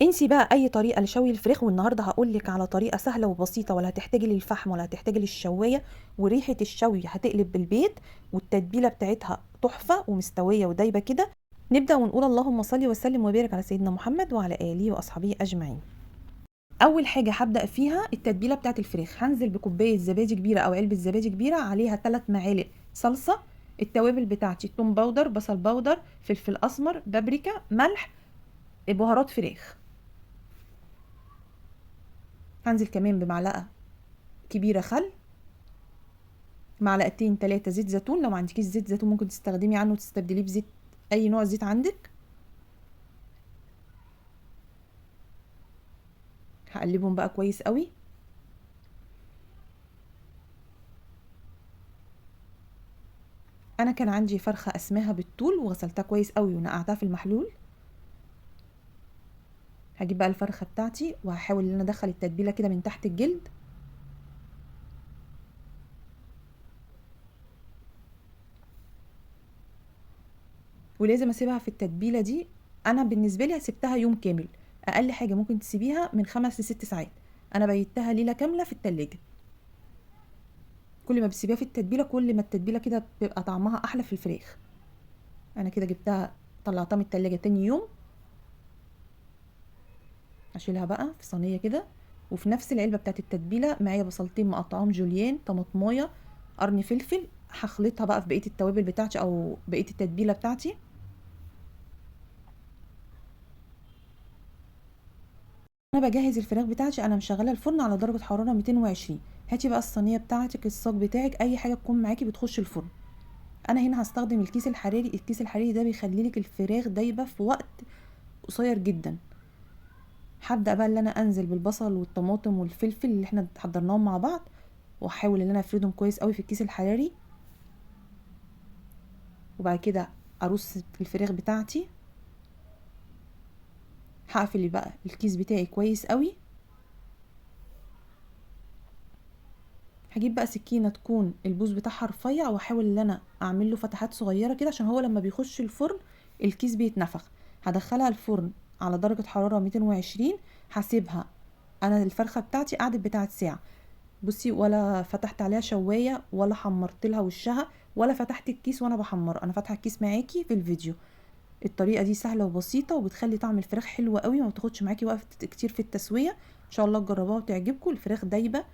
انسي بقى اي طريقه لشوي الفراخ، والنهارده هقول لك على طريقه سهله وبسيطه، ولا هتحتاجي للفحم ولا هتحتاجي للشوايه، وريحه الشوي هتقلب بالبيت، والتتبيله بتاعتها تحفه ومستويه ودايبه كده. نبدا ونقول اللهم صل وسلم وبارك على سيدنا محمد وعلى اله واصحابه اجمعين. اول حاجه هبدا فيها التتبيله بتاعت الفراخ. هنزل بكوبايه زبادي كبيره او علبه زبادي كبيره، عليها 3 معالق صلصه. التوابل بتاعتي توم باودر، بصل باودر، فلفل اسمر، بابريكا، ملح، بهارات فراخ. هنزل كمان بمعلقه كبيره خل، معلقتين 3 زيت زيتون. لو ما عندكيش زيت زيتون ممكن تستخدمي عنه وتستبدليه بزيت، اي نوع زيت عندك. هقلبهم بقى كويس قوي. انا كان عندي فرخه اسماها بالطول وغسلتها كويس قوي ونقعتها في المحلول. هجيب بقى الفرخه بتاعتي وهحاول ان انا ادخل التتبيله كده من تحت الجلد. ولازم اسيبها في التتبيله دي. انا بالنسبه لي سبتها يوم كامل، اقل حاجه ممكن تسيبيها من 5 ل6 ساعات. انا بيتها ليله كامله في التلاجة. كل ما بتسيبيها في التتبيله كل ما التتبيله كده بيبقى طعمها احلى في الفراخ. انا كده جبتها، طلعتها من التلاجة تاني يوم. اشيلها بقى في صينيه كده. وفي نفس العلبه بتاعت التتبيله معايا بصلتين مقطعاهم جوليان، طماطمايه، قرن فلفل. هخلطها بقى في بقيه التوابل بتاعتي او بقيه التتبيله بتاعتي. انا بجهز الفراخ بتاعتي، انا مشغله الفرن على درجه حراره 220. هاتي بقى الصينيه بتاعتك، الصاج بتاعك، اي حاجه تكون معاكي بتخش الفرن. انا هنا هستخدم الكيس الحراري. الكيس الحراري ده بيخلي لك الفراخ دايبه في وقت قصير جدا. هبدا بقى ان انا انزل بالبصل والطماطم والفلفل اللي احنا حضرناهم مع بعض، واحاول ان انا افردهم كويس قوي في الكيس الحراري. وبعد كده ارص الفراخ بتاعتي. هقفل بقى الكيس بتاعي كويس قوي. هجيب بقى سكينه تكون البوز بتاعها رفيع، واحاول ان انا اعمل له فتحات صغيره كده عشان هو لما بيخش الفرن الكيس بيتنفخ. هدخلها الفرن على درجه حراره 220. هسيبها. انا الفرخه بتاعتي قعدت بتاعت ساعه. بصي، ولا فتحت عليها شوايه ولا حمرت لها وشها ولا فتحت الكيس وانا بحمره. انا فاتحه الكيس معاكي في الفيديو. الطريقه دي سهله وبسيطه وبتخلي طعم الفراخ حلو قوي وما بتاخدش معاكي وقت كتير في التسويه. ان شاء الله تجربوها وتعجبكم. الفراخ دايبه.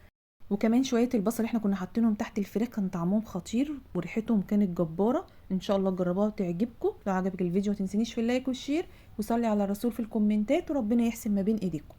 وكمان شويه البصل اللي احنا كنا حاطينهم تحت الفراخ كان طعمهم خطير وريحتهم كانت جباره. ان شاء الله تجربوها وتعجبكم. لو عجبك الفيديو ما تنسينيش في اللايك والشير، وصلي على الرسول في الكومنتات، وربنا يحسن ما بين ايديكم.